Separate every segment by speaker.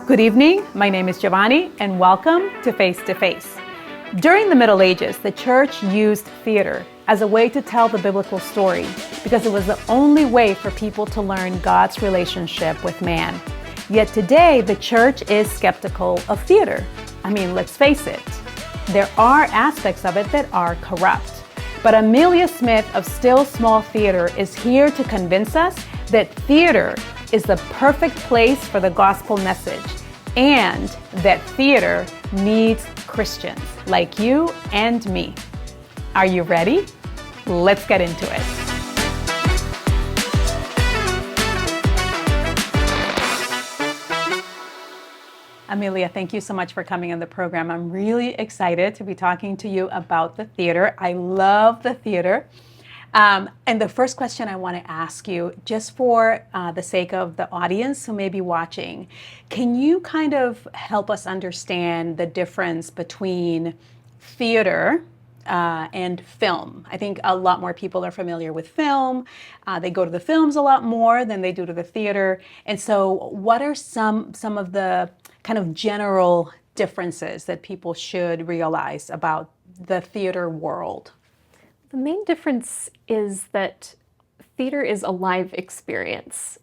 Speaker 1: Good evening, my name is Giovanni, and welcome to Face to Face. During the Middle Ages, the church used theater as a way to tell the biblical story because it was the only way for people to learn God's relationship with man. Yet today, the church is skeptical of theater. I mean, let's face it, there are aspects of it that are corrupt. But Amelia Smith of Still Small Theater is here to convince us that theater is the perfect place for the gospel message, and that theater needs Christians like you and me. Are you ready? Let's get into it. Amelia, thank you so much for coming on the program. I'm really excited to be talking to you about the theater. I love the theater. And the first question I want to ask you, just for the sake of the audience who may be watching, can you kind of help us understand the difference between theater and film? I think a lot more people are familiar with film. They go to the films a lot more than they do to the theater. And so what are some of the kind of general differences that people should realize about the theater world?
Speaker 2: The main difference is that theater is a live experience.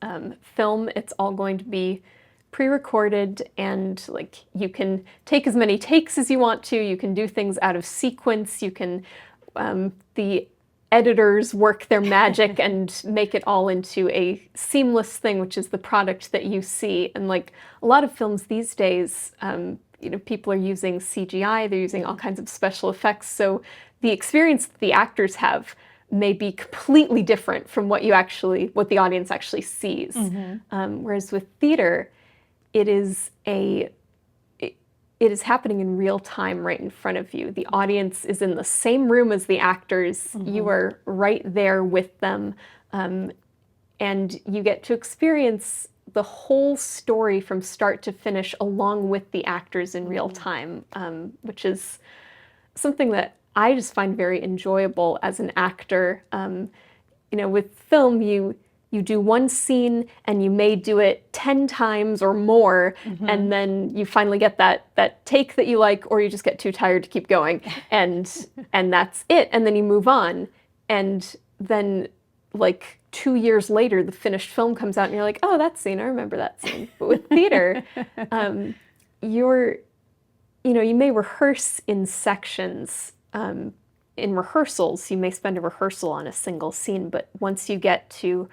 Speaker 2: Film, it's all going to be pre-recorded, and like you can take as many takes as you want to. You can do things out of sequence. You can, the editors work their magic and make it all into a seamless thing, which is the product that you see. And like a lot of films these days, people are using CGI. They're using all kinds of special effects. So the experience that the actors have may be completely different from what the audience actually sees. Mm-hmm. Whereas with theater, it is happening in real time right in front of you. The audience is in the same room as the actors. Mm-hmm. You are right there with them, and you get to experience the whole story from start to finish along with the actors in real time, which is something that I just find very enjoyable as an actor. With film, you do one scene and you may do it 10 times or more, mm-hmm. and then you finally get that take that you like, or you just get too tired to keep going, and that's it, and then you move on. And then like 2 years later, the finished film comes out and you're like, oh, that scene, I remember that scene. But with theater, you may rehearse in sections. In rehearsals, you may spend a rehearsal on a single scene, but once you get to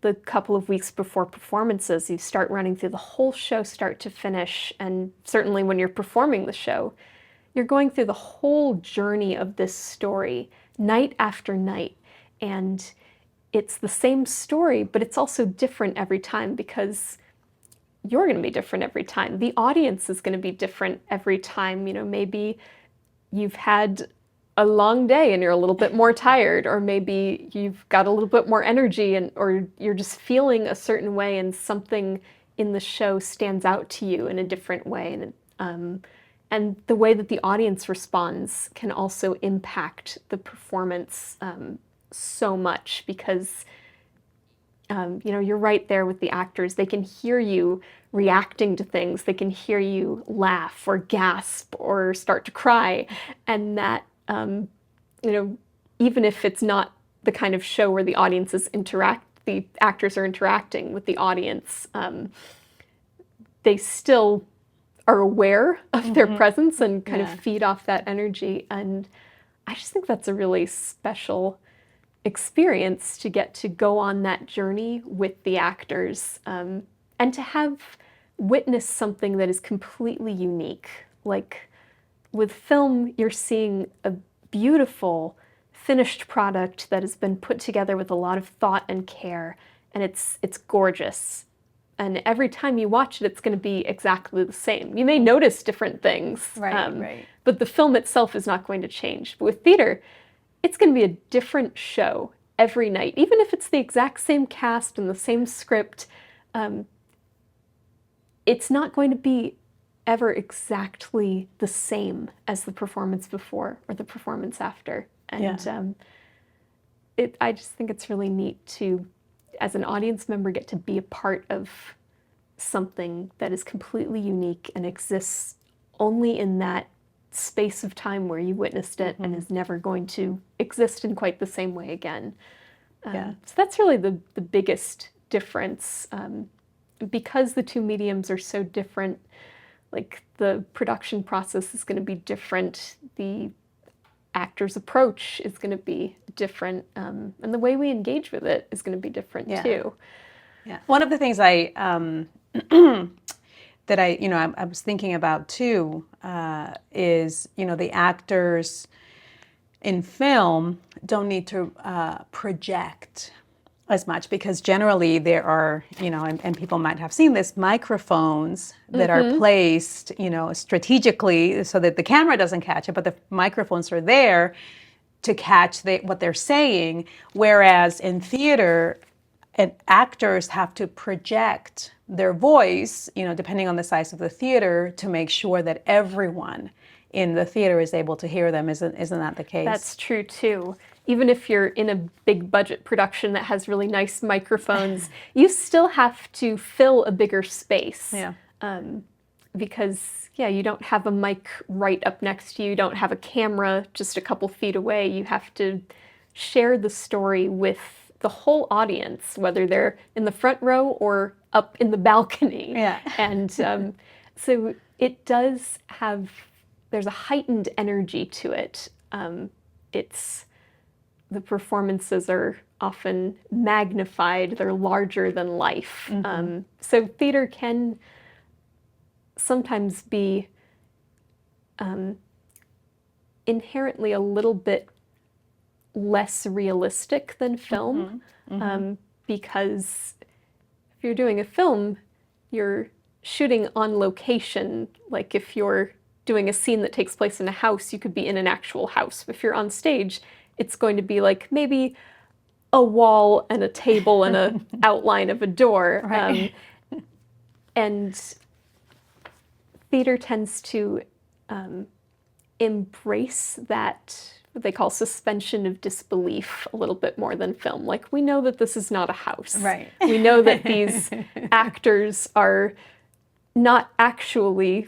Speaker 2: the couple of weeks before performances, you start running through the whole show start to finish. And certainly when you're performing the show, you're going through the whole journey of this story night after night. And it's the same story, but it's also different every time because you're going to be different every time. The audience is going to be different every time. Maybe you've had a long day and you're a little bit more tired, or maybe you've got a little bit more energy, or you're just feeling a certain way and something in the show stands out to you in a different way. And the way that the audience responds can also impact the performance so much because you're right there with the actors. They can hear you reacting to things. They can hear you laugh or gasp or start to cry. And that, even if it's not the kind of show where the the actors are interacting with the audience, they still are aware of their presence and kind of feed off that energy. And I just think that's a really special experience to get to go on that journey with the actors, and to have witnessed something that is completely unique. Like with film, you're seeing a beautiful finished product that has been put together with a lot of thought and care, and it's gorgeous. And every time you watch it, it's going to be exactly the same. You may notice different things, right. But the film itself is not going to change. But with theater, it's going to be a different show every night. Even if it's the exact same cast and the same script, it's not going to be ever exactly the same as the performance before or the performance after. And I just think it's really neat to, as an audience member, get to be a part of something that is completely unique and exists only in that space of time where you witnessed it and is never going to exist in quite the same way again. So that's really the biggest difference. Because the two mediums are so different, like the production process is going to be different, the actor's approach is going to be different, and the way we engage with it is going to be different too.
Speaker 1: Yeah. One of the things I that I was thinking about too is, the actors in film don't need to project as much, because generally there are, and people might have seen this, microphones that are placed, strategically so that the camera doesn't catch it, but the microphones are there to catch what they're saying. Whereas in theater, actors have to project their voice, depending on the size of the theater, to make sure that everyone in the theater is able to hear them. Isn't that the case?
Speaker 2: That's true too. Even if you're in a big budget production that has really nice microphones, you still have to fill a bigger space.
Speaker 1: Yeah.
Speaker 2: Because, you don't have a mic right up next to you. You don't have a camera just a couple feet away. You have to share the story with the whole audience, whether they're in the front row or up in the balcony.
Speaker 1: Yeah.
Speaker 2: And so it does have, there's a heightened energy to it. The performances are often magnified, they're larger than life. So theater can sometimes be inherently a little bit less realistic than film, because if you're doing a film, you're shooting on location. Like if you're doing a scene that takes place in a house, you could be in an actual house. If you're on stage, it's going to be like maybe a wall and a table and an outline of a door.
Speaker 1: Right.
Speaker 2: And theater tends to embrace that, what they call suspension of disbelief, a little bit more than film. Like, we know that this is not a house.
Speaker 1: Right.
Speaker 2: We know that these actors are not actually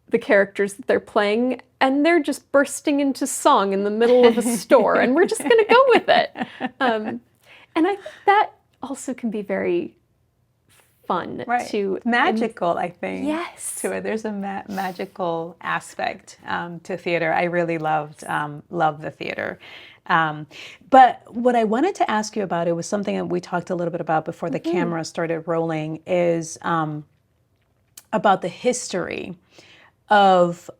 Speaker 2: the characters that they're playing, and they're just bursting into song in the middle of a store, and we're just going to go with it. And I think that also can be very fun to...
Speaker 1: Magical, I think.
Speaker 2: Yes.
Speaker 1: To it. There's a magical aspect to theater. I really love the theater. But what I wanted to ask you about, it was something that we talked a little bit about before the camera started rolling, is about the history of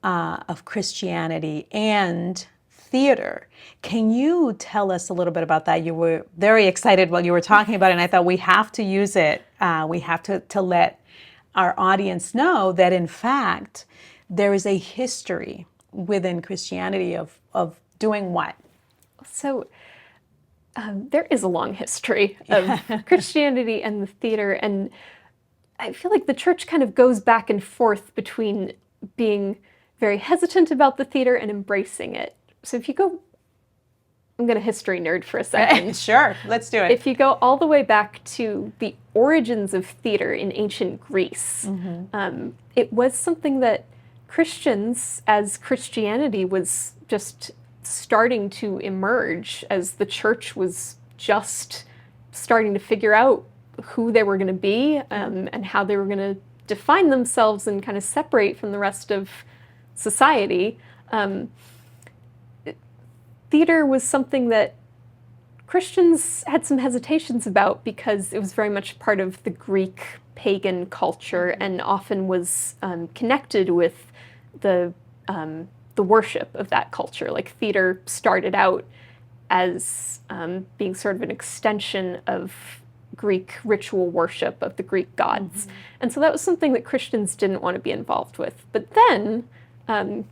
Speaker 1: Christianity and theater. Can you tell us a little bit about that? You were very excited while you were talking about it, and I thought we have to use it. We have to let our audience know that, in fact, there is a history within Christianity of doing what?
Speaker 2: So there is a long history of Christianity and the theater, and I feel like the church kind of goes back and forth between being very hesitant about the theater and embracing it. So if you go, I'm going to history nerd for a second.
Speaker 1: Sure, let's do it.
Speaker 2: If you go all the way back to the origins of theater in ancient Greece, it was something that Christians, as Christianity was just starting to emerge, as the church was just starting to figure out who they were going to be, and how they were going to define themselves and kind of separate from the rest of society. Theater was something that Christians had some hesitations about, because it was very much part of the Greek pagan culture and often was connected with the worship of that culture. Like, theater started out as being sort of an extension of Greek ritual worship of the Greek gods. And so that was something that Christians didn't want to be involved with. But then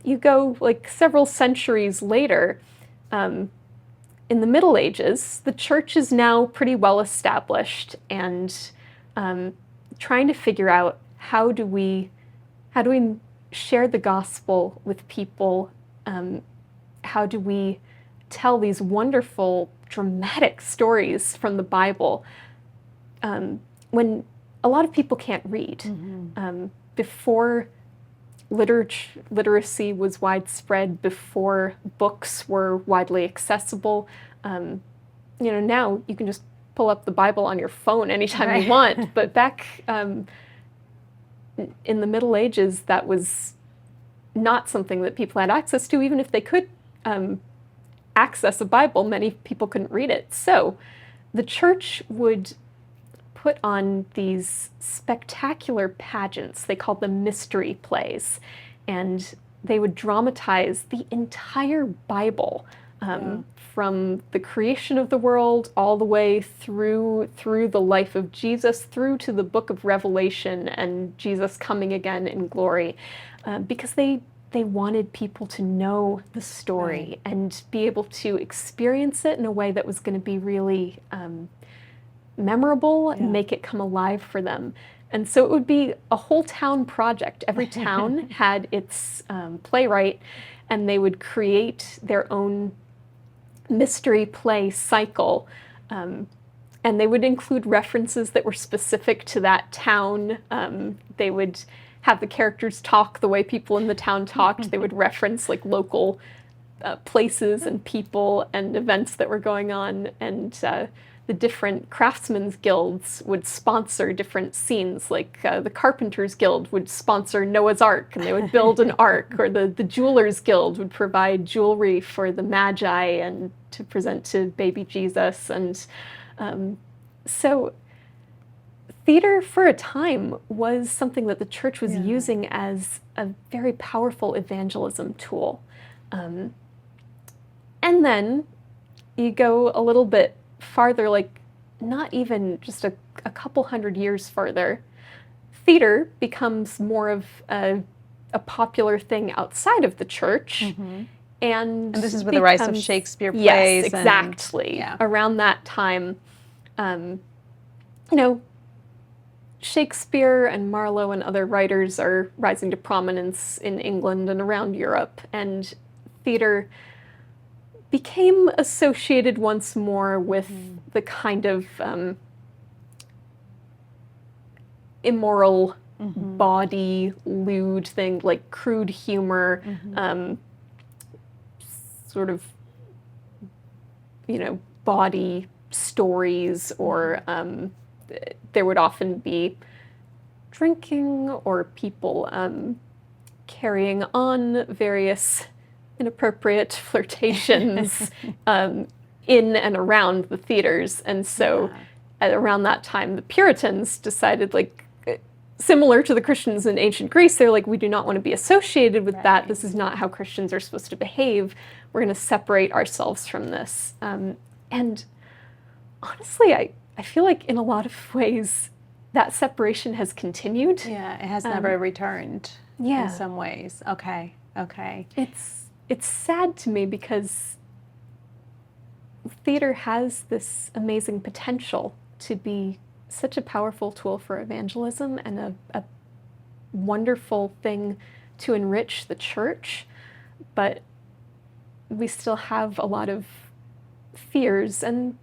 Speaker 2: you go like several centuries later, in the Middle Ages, the church is now pretty well established, and trying to figure out how do we share the gospel with people, how do we tell these wonderful dramatic stories from the Bible. When a lot of people can't read. Before literacy was widespread, before books were widely accessible, now you can just pull up the Bible on your phone anytime you want. But back in the Middle Ages, that was not something that people had access to. Even if they could access a Bible, many people couldn't read it. So the church would put on these spectacular pageants. They called them mystery plays. And they would dramatize the entire Bible, from the creation of the world all the way through the life of Jesus, through to the book of Revelation and Jesus coming again in glory, because they wanted people to know the story and be able to experience it in a way that was going to be really memorable and make it come alive for them. And so it would be a whole town project. Every town had its playwright, and they would create their own mystery play cycle. And they would include references that were specific to that town. They would have the characters talk the way people in the town talked. They would reference like local places and people and events that were going on. And the different craftsmen's guilds would sponsor different scenes, like the Carpenters Guild would sponsor Noah's Ark, and they would build an ark, or the Jewelers Guild would provide jewelry for the Magi and to present to baby Jesus. And so theater for a time was something that the church was using as a very powerful evangelism tool. And then you go a little bit farther, like not even just a couple hundred years farther, theater becomes more of a popular thing outside of the church. And
Speaker 1: this is with the rise of Shakespeare plays.
Speaker 2: Yes, exactly. Around that time, Shakespeare and Marlowe and other writers are rising to prominence in England and around Europe, and theater became associated once more with the kind of immoral, body, lewd thing, like crude humor, sort of, body stories, or there would often be drinking or people carrying on various inappropriate flirtations in and around the theaters. And so at around that time, the Puritans decided, like, similar to the Christians in ancient Greece, they're like, we do not want to be associated with that. This is not how Christians are supposed to behave. We're going to separate ourselves from this. And honestly, I feel like in a lot of ways that separation has continued.
Speaker 1: Yeah, it has never returned in some ways. Okay.
Speaker 2: It's sad to me because theater has this amazing potential to be such a powerful tool for evangelism and a wonderful thing to enrich the church, but we still have a lot of fears, and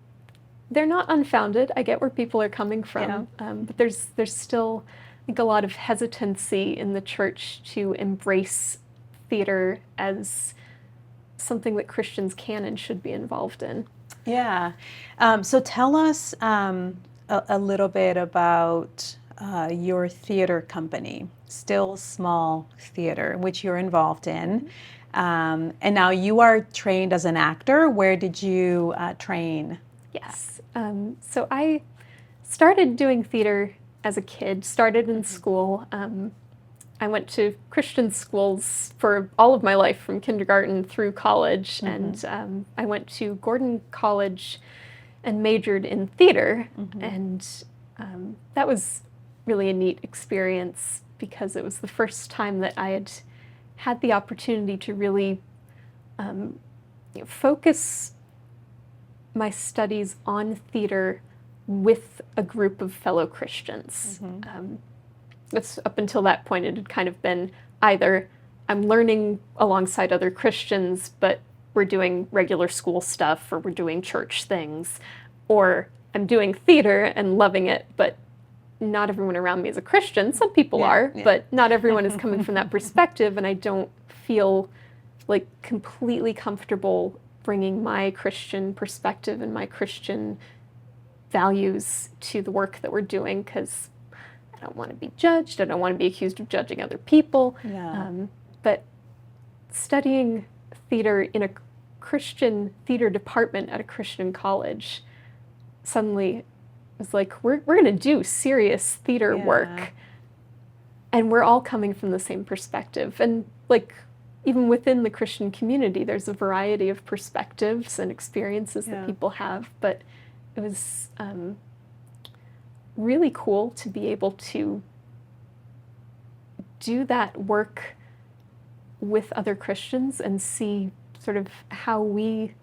Speaker 2: they're not unfounded. I get where people are coming from, but there's still, I think, a lot of hesitancy in the church to embrace theater as something that Christians can and should be involved in.
Speaker 1: Yeah. So tell us a little bit about your theater company, Still Small Theater, which you're involved in. And now you are trained as an actor. Where did you train?
Speaker 2: Yes. So I started doing theater as a kid, started in school. I went to Christian schools for all of my life, from kindergarten through college, and I went to Gordon College and majored in theater, and that was really a neat experience because it was the first time that I had the opportunity to really focus my studies on theater with a group of fellow Christians. Up until that point, it had kind of been either I'm learning alongside other Christians, but we're doing regular school stuff, or we're doing church things, or I'm doing theater and loving it, but not everyone around me is a Christian. Some people are,
Speaker 1: yeah.
Speaker 2: but not everyone is coming from that perspective, and I don't feel like completely comfortable bringing my Christian perspective and my Christian values to the work that we're doing, because I don't want to be judged. I don't want to be accused of judging other people.
Speaker 1: Yeah.
Speaker 2: But studying theater in a Christian theater department at a Christian college suddenly was like, we're going to do serious theater work, and we're all coming from the same perspective. And like, even within the Christian community, there's a variety of perspectives and experiences that people have, but it was really cool to be able to do that work with other Christians and see sort of how we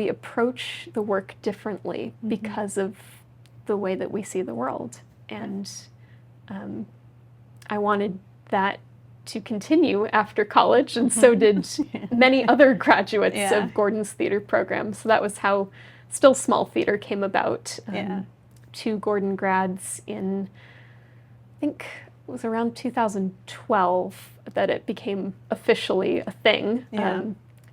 Speaker 2: approach the work differently because of the way that we see the world. And I wanted that to continue after college, and so did many other graduates of Gordon's theater program. So that was how Still Small Theater came about. 2 Gordon grads in, I think it was around 2012 that it became officially a thing.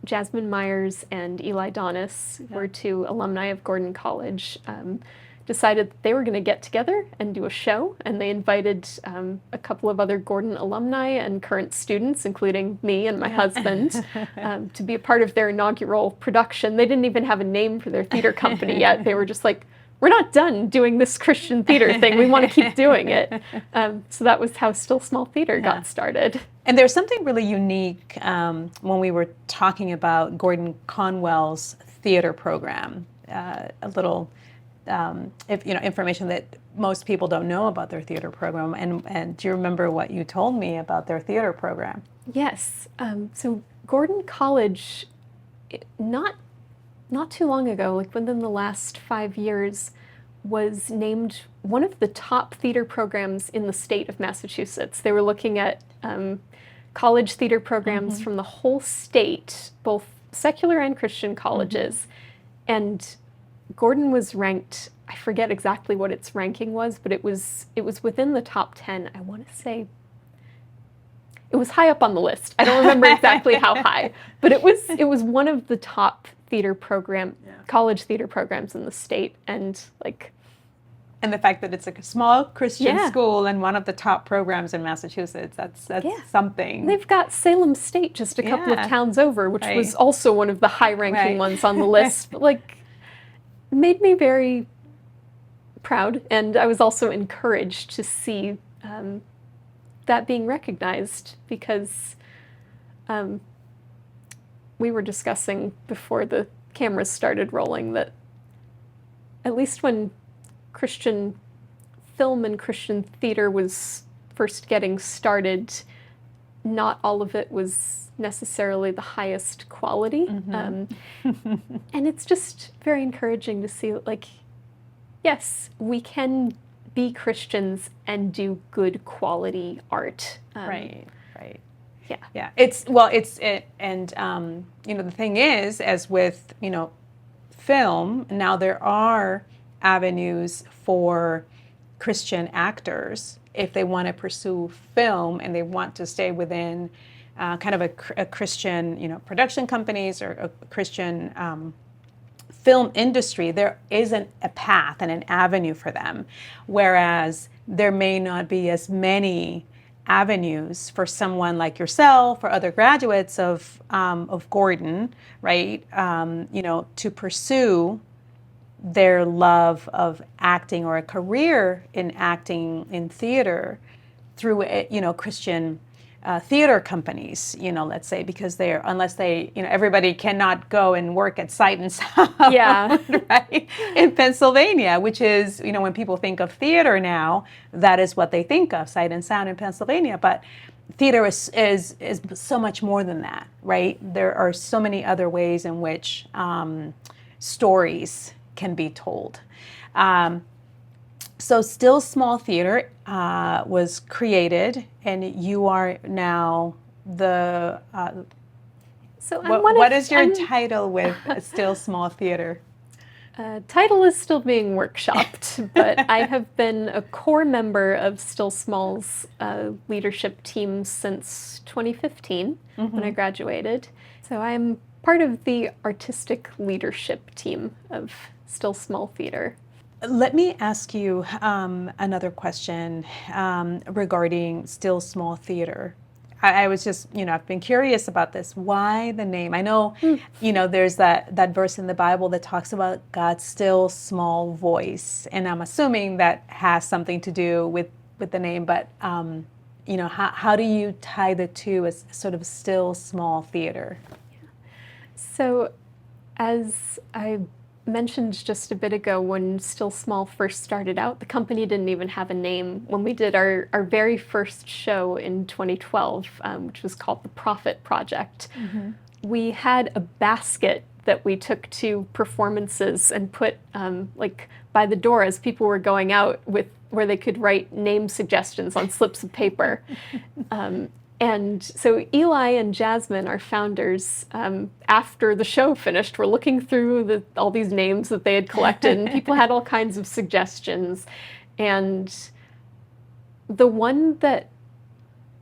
Speaker 2: Jasmine Myers and Eli Donis were 2 alumni of Gordon College, decided that they were going to get together and do a show, and they invited a couple of other Gordon alumni and current students, including me and my husband, to be a part of their inaugural production. They didn't even have a name for their theater company yet. They were just like, we're not done doing this Christian theater thing. We want to keep doing it. So that was how Still Small Theater got started.
Speaker 1: And there's something really unique when we were talking about Gordon Conwell's theater program, a little information that most people don't know about their theater program. And do you remember what you told me about their theater program?
Speaker 2: Yes. So Gordon College, not too long ago, like within the last 5 years, was named one of the top theater programs in the state of Massachusetts. They were looking at college theater programs from the whole state, both secular and Christian colleges. And Gordon was ranked, I forget exactly what its ranking was, but it was within the top 10. I want to say it was high up on the list. I don't remember exactly how high, but it was one of the top theater college theater programs in the state. And
Speaker 1: the fact that it's a small Christian school and one of the top programs in Massachusetts, that's something.
Speaker 2: They've got Salem State just a couple of towns over, which was also one of the high-ranking ones on the list. But made me very proud, and I was also encouraged to see that being recognized, because we were discussing before the cameras started rolling that at least when Christian film and Christian theater was first getting started, not all of it was necessarily the highest quality. And it's just very encouraging to see, yes, we can be Christians and do good quality art.
Speaker 1: Right.
Speaker 2: Yeah.
Speaker 1: And the thing is, as with, film, now there are avenues for Christian actors if they want to pursue film and they want to stay within kind of a Christian, production companies or a Christian film industry. There isn't a path and an avenue for them, whereas there may not be as many avenues for someone like yourself or other graduates of Gordon, right? To pursue their love of acting or a career in acting in theater through Christian theater companies, let's say, because unless everybody cannot go and work at Sight and Sound, right, in Pennsylvania, which is, when people think of theater now, that is what they think of, Sight and Sound in Pennsylvania. But theater is so much more than that, right? There are so many other ways in which stories can be told. So Still Small Theater was created, and you are now the...
Speaker 2: So
Speaker 1: what is your title with Still Small Theater?
Speaker 2: Title is still being workshopped, but I have been a core member of Still Small's leadership team since 2015 when I graduated. So I'm part of the artistic leadership team of Still Small Theater.
Speaker 1: Let me ask you another question regarding Still Small Theater. I was just, I've been curious about this. Why the name? I know, there's that verse in the Bible that talks about God's still small voice, and I'm assuming that has something to do with the name. But how do you tie the two as sort of Still Small Theater?
Speaker 2: So, as I mentioned just a bit ago, when Still Small first started out, the company didn't even have a name. When we did our very first show in 2012, which was called The Prophet Project, we had a basket that we took to performances and put by the door as people were going out, where they could write name suggestions on slips of paper. And so Eli and Jasmine, our founders, after the show finished, were looking through all these names that they had collected, and people had all kinds of suggestions. And the one that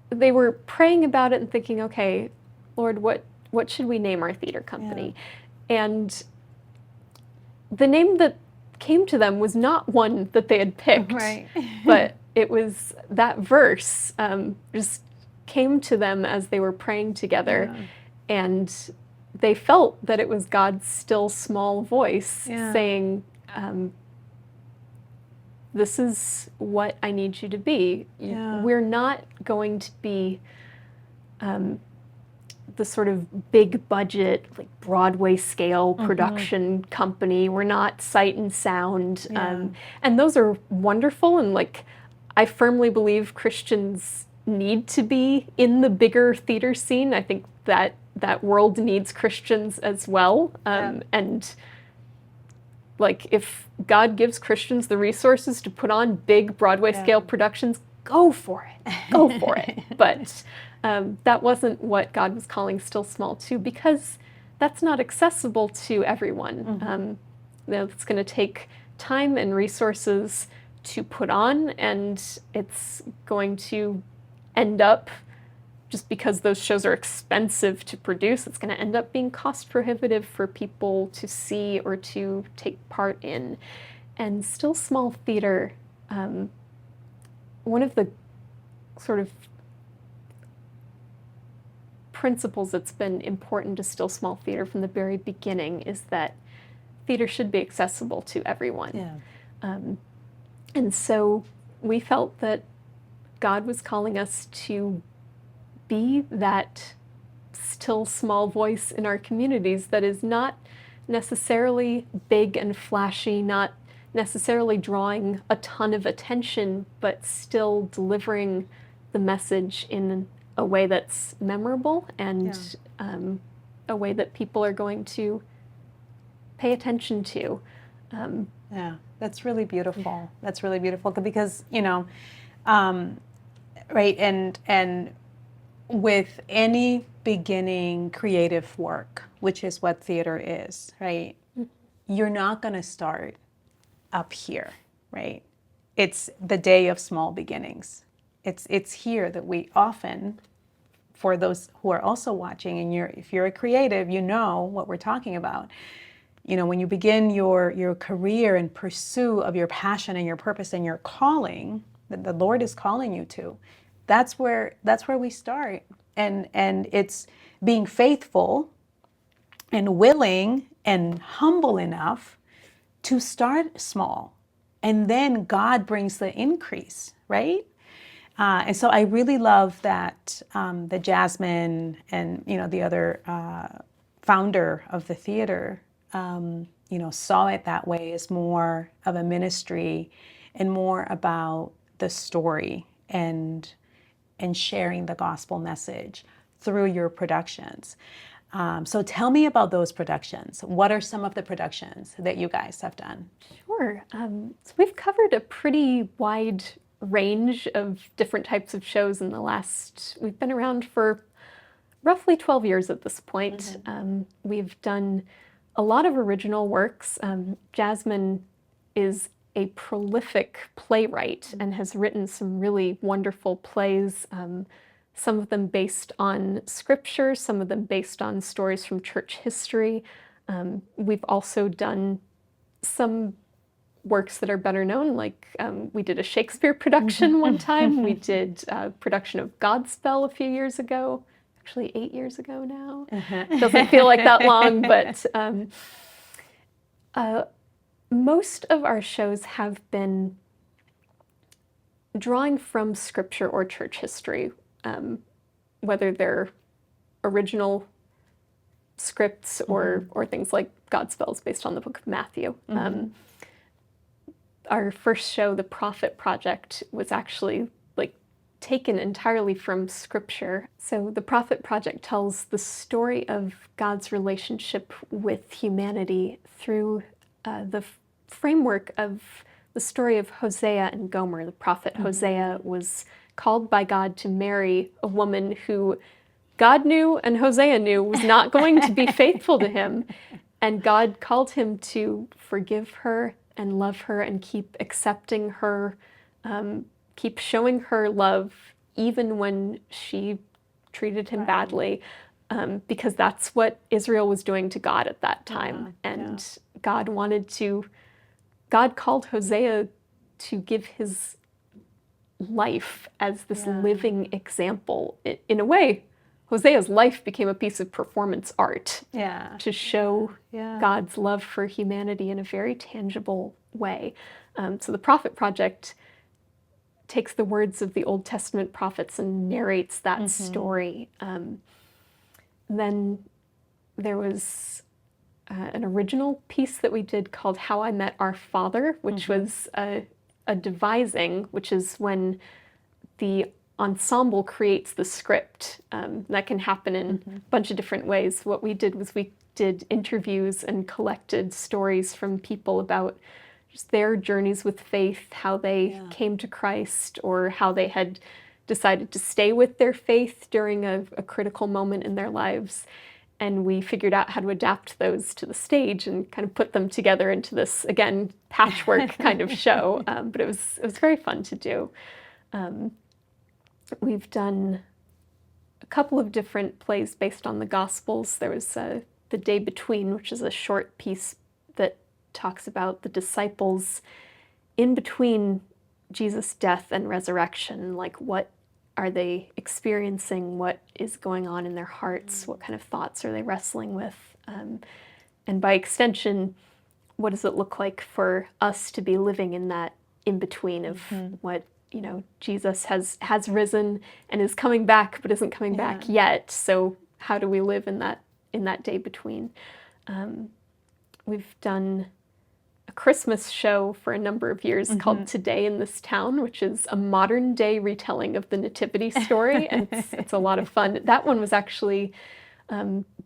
Speaker 2: they were praying about it and thinking, okay, Lord, what should we name our theater company? Yeah. And the name that came to them was not one that they had picked, right. But it was that verse just came to them as they were praying together, and they felt that it was God's still small voice saying, this is what I need you to be. We're not going to be the sort of big budget, like Broadway scale production company. We're not Sight and Sound. And those are wonderful, and I firmly believe Christians need to be in the bigger theater scene. I think that world needs Christians as well. And if God gives Christians the resources to put on big Broadway scale productions, go for it. Go for it. But that wasn't what God was calling Still Small to, because that's not accessible to everyone. It's going to take time and resources to put on, and it's going to end up, just because those shows are expensive to produce, it's going to end up being cost prohibitive for people to see or to take part in. And Still Small Theater, one of the sort of principles that's been important to Still Small Theater from the very beginning is that theater should be accessible to everyone. And so we felt that God was calling us to be that still small voice in our communities that is not necessarily big and flashy, not necessarily drawing a ton of attention, but still delivering the message in a way that's memorable and a way that people are going to pay attention to.
Speaker 1: That's really beautiful. That's really beautiful, because right, and with any beginning creative work, which is what theater is, right? You're not going to start up here, right? It's the day of small beginnings. It's here that we often, for those who are also watching, and if you're a creative, you know what we're talking about. When you begin your career in pursuit of your passion and your purpose and your calling that the Lord is calling you to, that's where we start. And it's being faithful and willing and humble enough to start small, and then God brings the increase, right? And so I really love that the Jasmine and the other founder of the theater saw it that way, as more of a ministry and more about the story and sharing the gospel message through your productions. So tell me about those productions. What are some of the productions that you guys have done?
Speaker 2: Sure. So we've covered a pretty wide range of different types of shows in the we've been around for roughly 12 years at this point. We've done a lot of original works. Jasmine is a prolific playwright and has written some really wonderful plays, some of them based on scripture, some of them based on stories from church history. We've also done some works that are better known, like we did a Shakespeare production one time. We did a production of Godspell a few years ago, actually 8 years ago now. Doesn't feel like that long, but most of our shows have been drawing from scripture or church history, whether they're original scripts or things like Godspells based on the book of Matthew. Our first show, The Prophet Project, was actually taken entirely from scripture. So The Prophet Project tells the story of God's relationship with humanity through the framework of the story of Hosea and Gomer. The prophet Hosea was called by God to marry a woman who God knew and Hosea knew was not going to be faithful to him. And God called him to forgive her and love her and keep accepting her, keep showing her love even when she treated him badly, because that's what Israel was doing to God at that time. God called Hosea to give his life as this living example. In a way, Hosea's life became a piece of performance art to show God's love for humanity in a very tangible way. So the Prophet Project takes the words of the Old Testament prophets and narrates that story. Then there was an original piece that we did called How I Met Our Father, which was a devising, which is when the ensemble creates the script. That can happen in a bunch of different ways. What we did was we did interviews and collected stories from people about just their journeys with faith, how they came to Christ, or how they had decided to stay with their faith during a critical moment in their lives. And we figured out how to adapt those to the stage and kind of put them together into this, again, patchwork kind of show. But it was very fun to do. We've done a couple of different plays based on the Gospels. There was The Day Between, which is a short piece that talks about the disciples in between Jesus' death and resurrection. Like, what are they experiencing? What is going on in their hearts? What kind of thoughts are they wrestling with? And by extension, what does it look like for us to be living in that in-between of what, Jesus has risen and is coming back, but isn't coming back yet. So how do we live in that day between? We've done a Christmas show for a number of years called Today in This Town, which is a modern day retelling of the Nativity story, and it's a lot of fun. That one was actually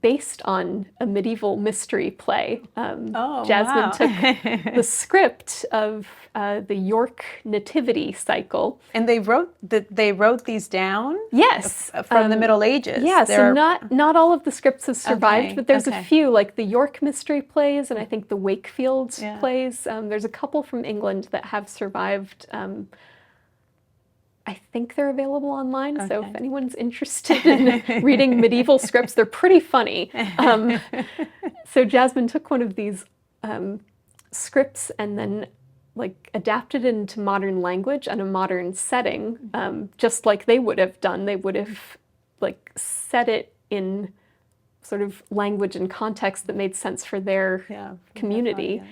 Speaker 2: based on a medieval mystery play. Jasmine took the script of the York Nativity cycle,
Speaker 1: and they wrote these down.
Speaker 2: Yes,
Speaker 1: from the Middle Ages.
Speaker 2: Yeah, so not all of the scripts have survived, but there's a few, like the York mystery plays, and I think the Wakefield plays. There's a couple from England that have survived. I think they're available online, so if anyone's interested in reading medieval scripts, they're pretty funny. So Jasmine took one of these scripts and then adapted it into modern language and a modern setting, just like they would have done. They would have set it in sort of language and context that made sense for their community.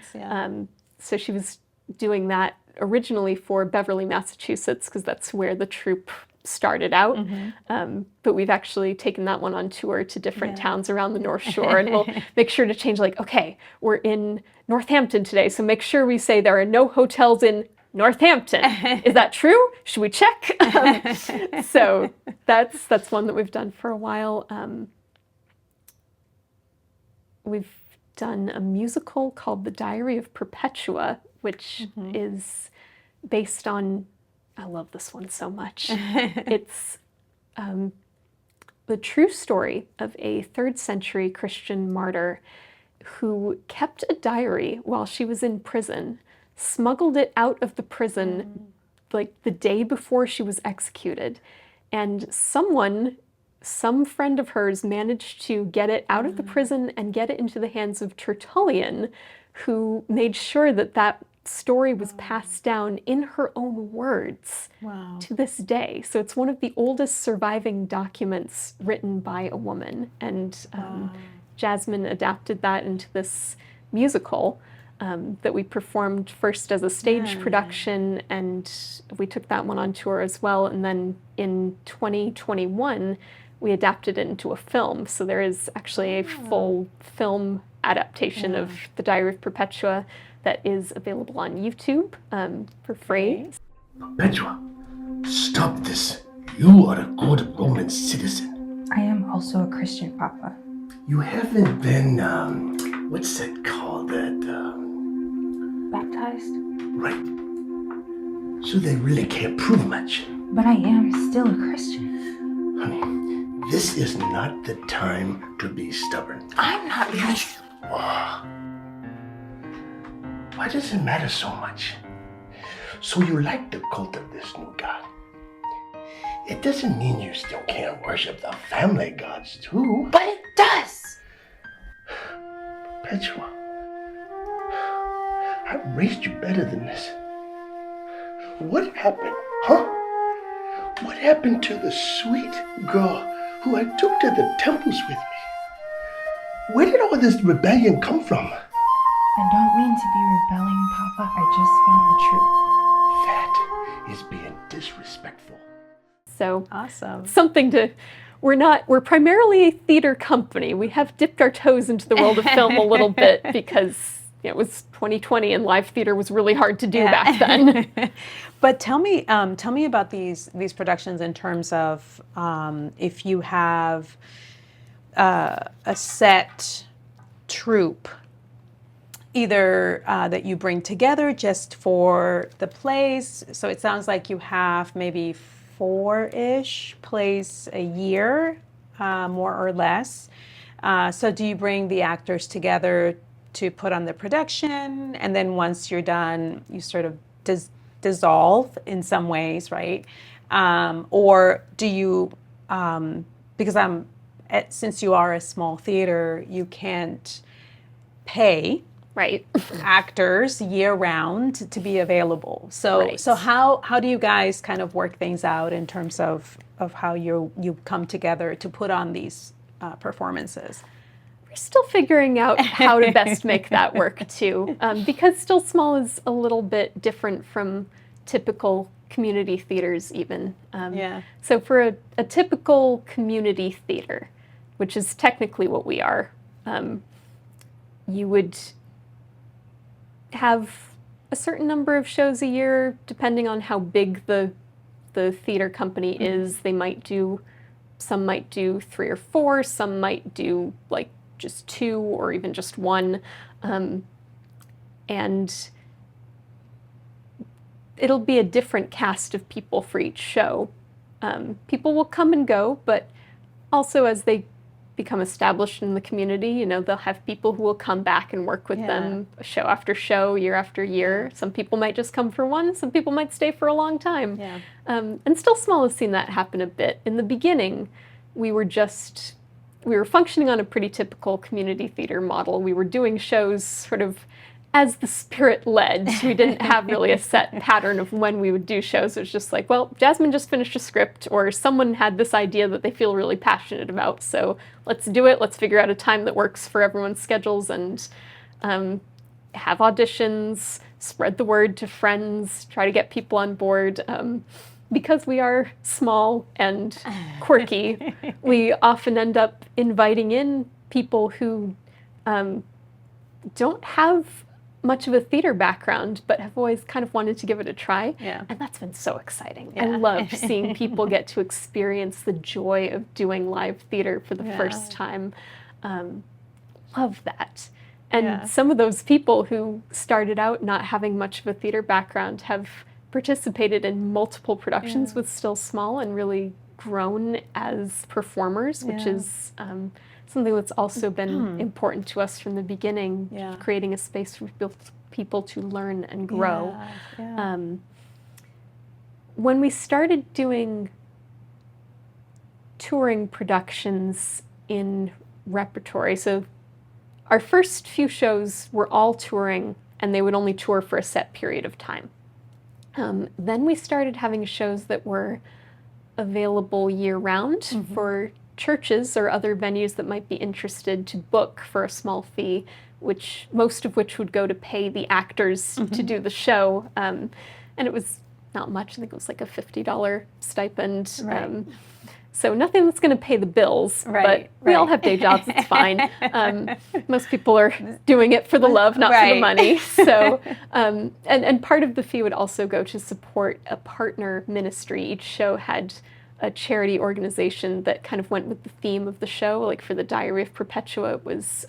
Speaker 2: So she was doing that originally for Beverly, Massachusetts, because that's where the troupe started out. But we've actually taken that one on tour to different towns around the North Shore, and we'll make sure to change, okay, we're in Northampton today, so make sure we say there are no hotels in Northampton. Is that true? Should we check? So that's one that we've done for a while. We've done a musical called The Diary of Perpetua, which is based on, I love this one so much. It's the true story of a 3rd century Christian martyr who kept a diary while she was in prison, smuggled it out of the prison like the day before she was executed, and some friend of hers managed to get it out of the prison and get it into the hands of Tertullian, who made sure that that story was passed down in her own words to this day. So it's one of the oldest surviving documents written by a woman, and Jasmine adapted that into this musical that we performed first as a stage production, and we took that one on tour as well. And then in 2021, we adapted it into a film. So there is actually a full film adaptation of The Diary of Perpetua that is available on YouTube for free.
Speaker 3: Perpetua, stop this. You are a good Roman citizen.
Speaker 4: I am also a Christian, Papa.
Speaker 3: You haven't been, what's that called?
Speaker 4: Baptized?
Speaker 3: Right. So they really can't prove much.
Speaker 4: But I am still a Christian.
Speaker 3: Honey, this is not the time to be stubborn.
Speaker 4: I'm not really.
Speaker 3: Why does it matter so much? So you like the cult of this new god. It doesn't mean you still can't worship the family gods too.
Speaker 4: But it does!
Speaker 3: Perpetua, I raised you better than this. What happened, huh? What happened to the sweet girl who I took to the temples with me? Where did all this rebellion come from?
Speaker 4: I don't mean to be rebelling, Papa. I just found the truth.
Speaker 3: That is being disrespectful.
Speaker 2: So
Speaker 1: Awesome.
Speaker 2: something to, we're primarily a theater company. We have dipped our toes into the world of film a little bit because it was 2020 and live theater was really hard to do back then.
Speaker 1: But tell me about these productions in terms of if you have a set troupe, either that you bring together just for the plays. So it sounds like you have maybe 4-ish plays a year, more or less. So do you bring the actors together to put on the production, and then once you're done, you sort of dissolve in some ways, right? Or do you, because since you are a small theater, you can't pay
Speaker 2: Right.
Speaker 1: actors year round to be available. So
Speaker 2: Right.
Speaker 1: so how do you guys kind of work things out in terms of how you come together to put on these performances?
Speaker 2: We're still figuring out how to best make that work too, because Still Small is a little bit different from typical community theaters even. So for a typical community theater, which is technically what we are, you would have a certain number of shows a year, depending on how big the theater company is. Some might do 3 or 4, some might do like just 2 or even just 1. And it'll be a different cast of people for each show. People will come and go, but also as they become established in the community, they'll have people who will come back and work with them show after show, year after year. Some people might just come for one, some people might stay for a long time. And Still Small has seen that happen a bit. In the beginning, we were functioning on a pretty typical community theater model. We were doing shows sort of as the spirit led. We didn't have really a set pattern of when we would do shows. It was just like, well, Jasmine just finished a script, or someone had this idea that they feel really passionate about, so let's do it. Let's figure out a time that works for everyone's schedules and have auditions, spread the word to friends, try to get people on board. Because we are small and quirky, we often end up inviting in people who don't have much of a theater background, but have always kind of wanted to give it a try. And that's been so exciting. I love seeing people get to experience the joy of doing live theater for the first time. Love that. And some of those people who started out not having much of a theater background have participated in multiple productions with Still Small and really grown as performers, which is something that's also been important to us from the beginning,
Speaker 1: Yeah.
Speaker 2: creating a space for people to learn and grow.
Speaker 1: Yeah.
Speaker 2: When we started doing touring productions in repertory, so our first few shows were all touring, and they would only tour for a set period of time. Then we started having shows that were available year-round for churches or other venues that might be interested to book for a small fee, most of which would go to pay the actors to do the show. And it was not much. I think it was like a $50 stipend.
Speaker 1: Right.
Speaker 2: So nothing that's going to pay the bills, but we all have day jobs, it's fine. Most people are doing it for the love, not for the money. So, and part of the fee would also go to support a partner ministry. Each show had a charity organization that kind of went with the theme of the show. Like for the Diary of Perpetua, it was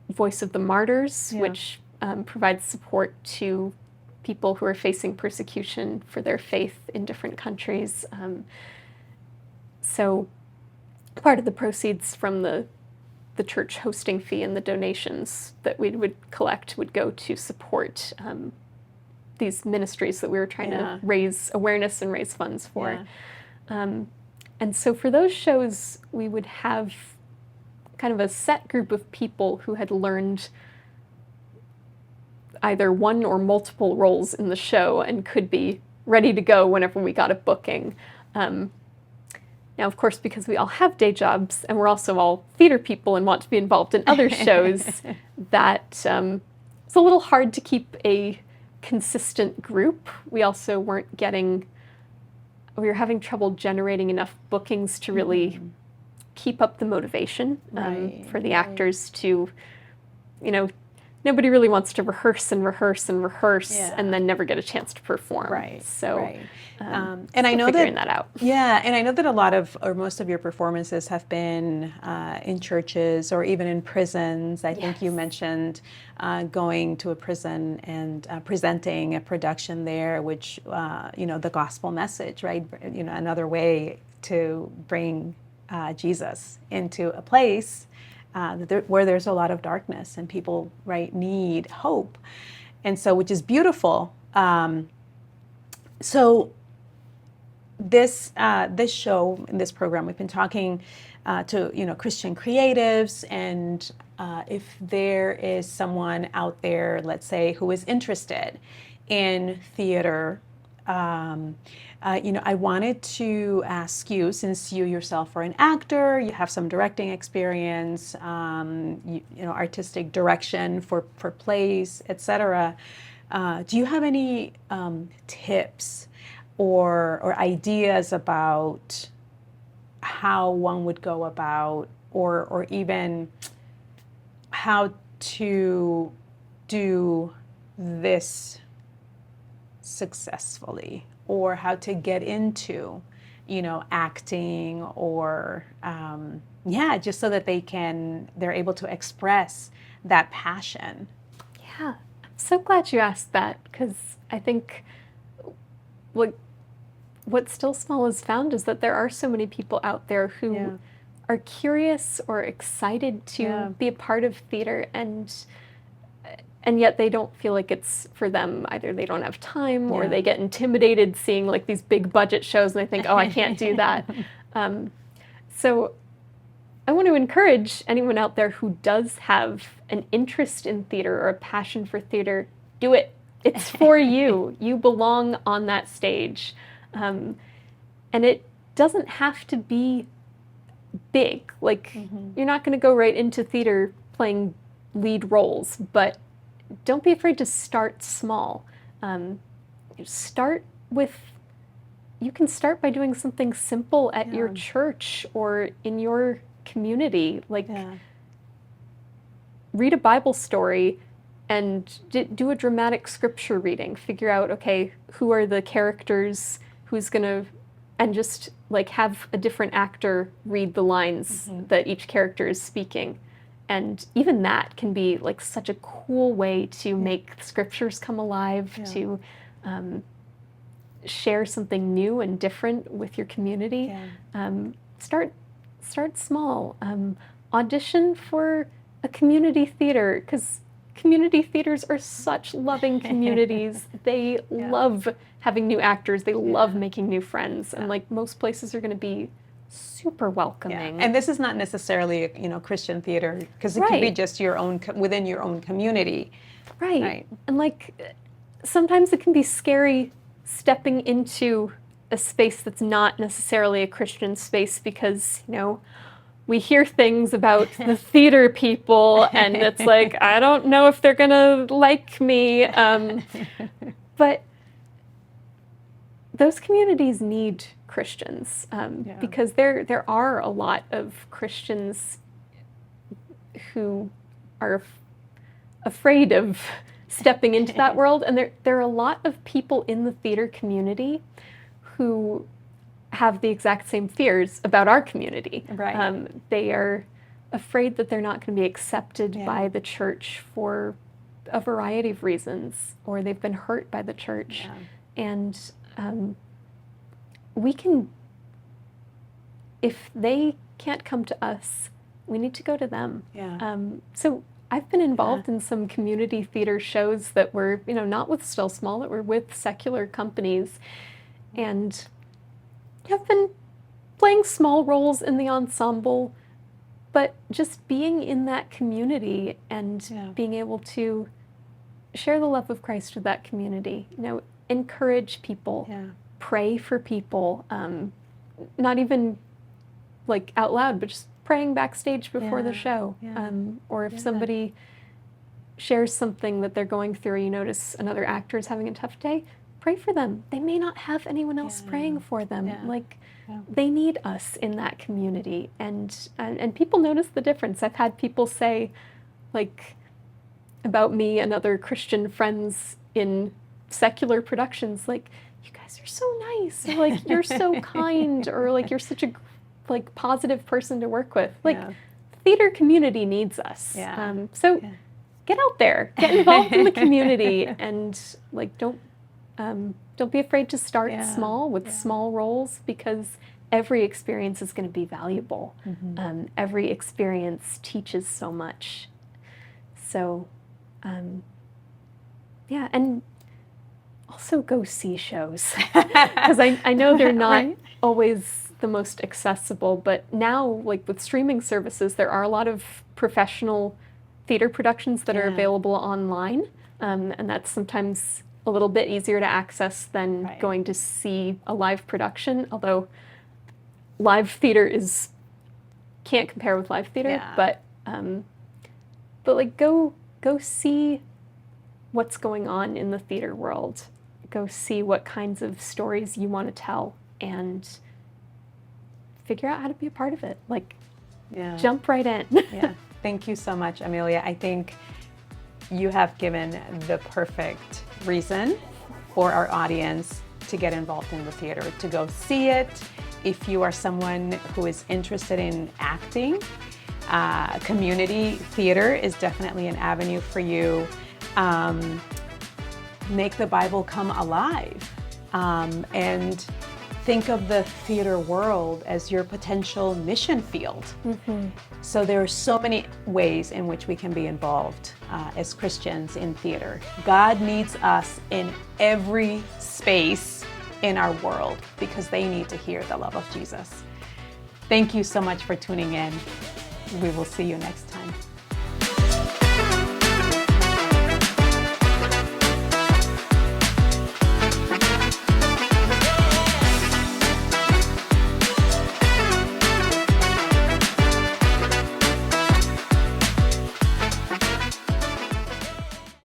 Speaker 2: Voice of the Martyrs, which provides support to people who are facing persecution for their faith in different countries. So part of the proceeds from the church hosting fee and the donations that we would collect would go to support these ministries that we were trying to raise awareness and raise funds for. And so for those shows, we would have kind of a set group of people who had learned either one or multiple roles in the show and could be ready to go whenever we got a booking. Now, of course, because we all have day jobs and we're also all theater people and want to be involved in other shows, that it's a little hard to keep a consistent group. We also we were having trouble generating enough bookings to really keep up the motivation for the actors to, nobody really wants to rehearse and rehearse and rehearse and then never get a chance to perform.
Speaker 1: Right.
Speaker 2: So,
Speaker 1: and I know
Speaker 2: figuring that out.
Speaker 1: Yeah, and I know that a lot of, or most of your performances have been in churches or even in prisons. I think you mentioned going to a prison and presenting a production there, which, the gospel message, right? Another way to bring Jesus into a place where there's a lot of darkness and people, right, need hope. And so, which is beautiful. So this show, in this program, we've been talking to Christian creatives, and if there is someone out there, let's say, who is interested in theater, I wanted to ask you, since you yourself are an actor, you have some directing experience, artistic direction for plays, etc. Do you have any tips or ideas about how one would go about, or even how to do this successfully, or how to get into, acting, or just so that they're able to express that passion?
Speaker 2: Yeah, I'm so glad you asked that, because I think what Still Small has found is that there are so many people out there who are curious or excited to be a part of theater, and yet they don't feel like it's for them. Either they don't have time, or they get intimidated seeing like these big budget shows and they think, oh, I can't do that. So I want to encourage anyone out there who does have an interest in theater or a passion for theater, do it. It's for you. You belong on that stage. And it doesn't have to be big. Like, you're not going to go right into theater playing lead roles, but don't be afraid to start small. You can start by doing something simple at your church or in your community. Like, read a Bible story and do a dramatic scripture reading. Figure out, okay, who are the characters, and just like have a different actor read the lines that each character is speaking. And even that can be like such a cool way to make scriptures come alive, to share something new and different with your community. Start Start small. Audition for a community theater, because community theaters are such loving communities. They love having new actors. They love making new friends. And like most places are going to be super welcoming.
Speaker 1: And this is not necessarily, Christian theater, because it could be just your own, within your own community.
Speaker 2: Right. And like sometimes it can be scary stepping into a space that's not necessarily a Christian space, because, we hear things about the theater people and it's like, I don't know if they're gonna like me. But those communities need Christians, because there are a lot of Christians who are afraid of stepping into that world. And there are a lot of people in the theater community who have the exact same fears about our community.
Speaker 1: Right.
Speaker 2: They are afraid that they're not going to be accepted by the church for a variety of reasons, or they've been hurt by the church. And we can, if they can't come to us, we need to go to them. So I've been involved in some community theater shows that were, not with Still Small, that were with secular companies, and have been playing small roles in the ensemble, but just being in that community and being able to share the love of Christ with that community, encourage people, pray for people, not even like out loud, but just praying backstage before the show. Or if somebody shares something that they're going through, or you notice another actor is having a tough day, pray for them. They may not have anyone else praying for them. They need us in that community. And people notice the difference. I've had people say, like, about me and other Christian friends in secular productions, like, you guys are so nice, or like, you're so kind, or like, you're such a positive person to work with. Like, theater community needs us. So get out there, get involved in the community, and like, don't be afraid to start small with small roles, because every experience is going to be valuable. Every experience teaches so much. So, and also go see shows, because I know they're not always the most accessible, but now, like with streaming services, there are a lot of professional theater productions that are available online, and that's sometimes a little bit easier to access than going to see a live production, although live theater can't compare with live theater, but like go see what's going on in the theater world. Go see what kinds of stories you want to tell, and figure out how to be a part of it. Like, jump right in.
Speaker 1: Thank you so much, Amelia. I think you have given the perfect reason for our audience to get involved in the theater, to go see it. If you are someone who is interested in acting, community theater is definitely an avenue for you. Make the Bible come alive, and think of the theater world as your potential mission field. So there are so many ways in which we can be involved as Christians in theater. God needs us in every space in our world, because they need to hear the love of Jesus. Thank you so much for tuning in. We will see you next time.